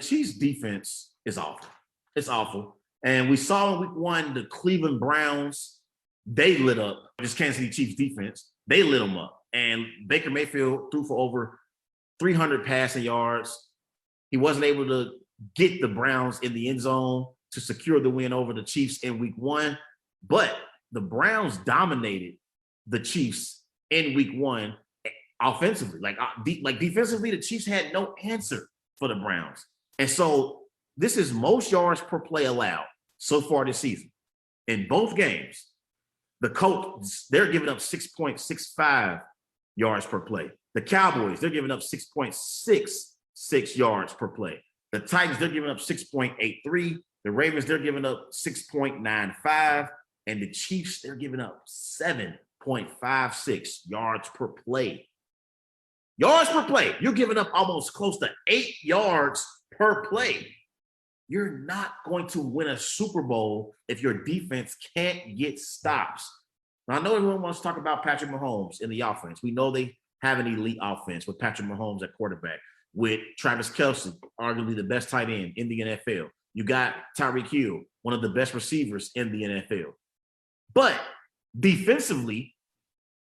Chiefs defense is awful. It's awful. And we saw in week 1, the Cleveland Browns, they lit up this Kansas City Chiefs defense. They lit them up. And Baker Mayfield threw for over 300 passing yards. He wasn't able to get the Browns in the end zone to secure the win over the Chiefs in week 1. But the Browns dominated the Chiefs in week 1 offensively. Like defensively, the Chiefs had no answer for the Browns. And so this is most yards per play allowed so far this season. In both games, the Colts, they're giving up 6.65 yards per play. The Cowboys, they're giving up 6.66 yards per play. The Titans, they're giving up 6.83. The Ravens, they're giving up 6.95. And the Chiefs, they're giving up 7.56 yards per play. Yards per play. You're giving up almost close to 8 yards per play. You're not going to win a Super Bowl if your defense can't get stops. Now, I know everyone wants to talk about Patrick Mahomes in the offense. We know they have an elite offense with Patrick Mahomes at quarterback, with Travis Kelce, arguably the best tight end in the NFL. You got Tyreek Hill, one of the best receivers in the NFL. But defensively,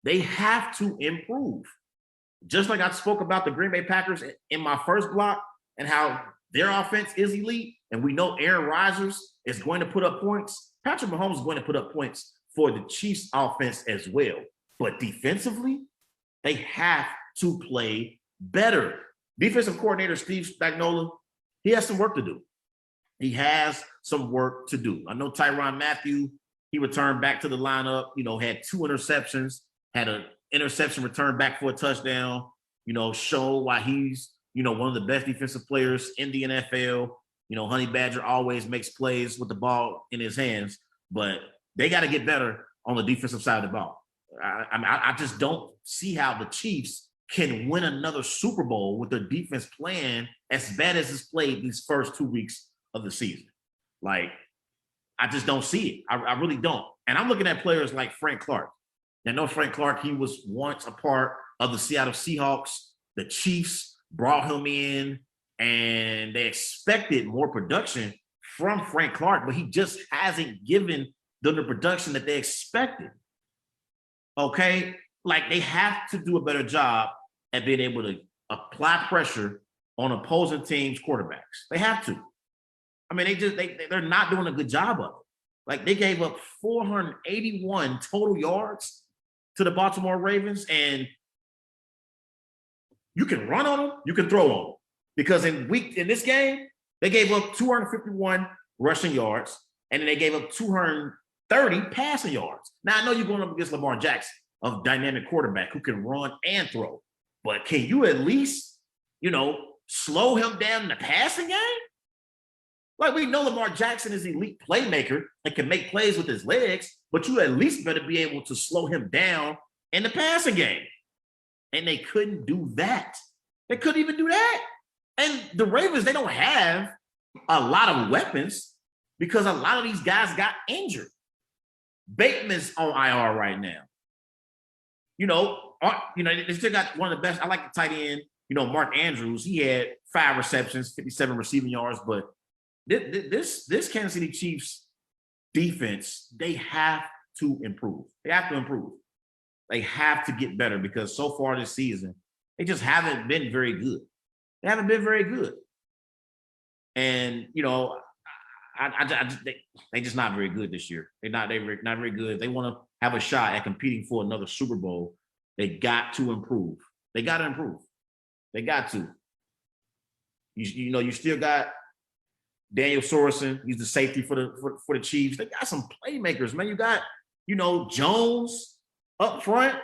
they have to improve. Just like I spoke about the Green Bay Packers in my first block and how their offense is elite, and we know Aaron Rodgers is going to put up points, Patrick Mahomes is going to put up points for the Chiefs offense as well. But defensively, they have to play better. Defensive coordinator Steve Spagnuolo, he has some work to do. He has some work to do. I know Tyrann Mathieu, he returned back to the lineup, had 2 interceptions, had an interception returned back for a touchdown, show why he's, one of the best defensive players in the NFL. Honey Badger always makes plays with the ball in his hands, but they got to get better on the defensive side of the ball. I just don't see how the Chiefs can win another Super Bowl with their defense playing as bad as it's played these first 2 weeks of the season. Like, I just don't see it. I really don't. And I'm looking at players like Frank Clark. I know Frank Clark, he was once a part of the Seattle Seahawks. The Chiefs brought him in, and they expected more production from Frank Clark, but he just hasn't given them the production that they expected. Okay? Like, they have to do a better job at being able to apply pressure on opposing teams' quarterbacks. They have to. I mean, they're not doing a good job of it. Like, they gave up 481 total yards to the Baltimore Ravens, and you can run on them, you can throw on them. Because in this game, they gave up 251 rushing yards, and then they gave up 230 passing yards. Now, I know you're going up against Lamar Jackson, a dynamic quarterback who can run and throw. But can you at least, slow him down in the passing game? Like, we know Lamar Jackson is an elite playmaker and can make plays with his legs, but you at least better be able to slow him down in the passing game. And they couldn't do that. They couldn't even do that. And the Ravens, they don't have a lot of weapons because a lot of these guys got injured. Bateman's on IR right now. They still got one of the best. I like the tight end, Mark Andrews. He had 5 receptions, 57 receiving yards, but this Kansas City Chiefs defense, they have to improve. They have to improve. They have to get better because so far this season, they just haven't been very good. They haven't been very good. And, they just not very good this year. They're not very good. If they want to have a shot at competing for another Super Bowl, they got to improve. They got to improve. They got to. You still got Daniel Sorensen. He's the safety for the Chiefs. They got some playmakers, man. You got, Jones up front.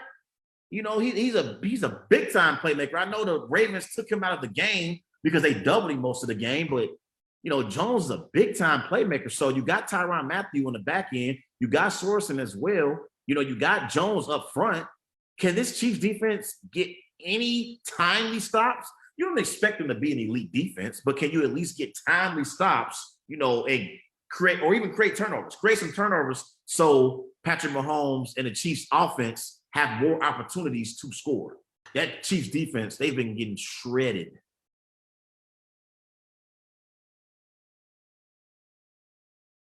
He's a big time playmaker. I know the Ravens took him out of the game because they doubled him most of the game, but Jones is a big time playmaker. So you got Tyrann Mathieu on the back end. You got Sorensen as well. You got Jones up front. Can this Chiefs defense get any timely stops? You don't expect them to be an elite defense, but can you at least get timely stops, and create turnovers? Create some turnovers so Patrick Mahomes and the Chiefs offense have more opportunities to score. That Chiefs defense, they've been getting shredded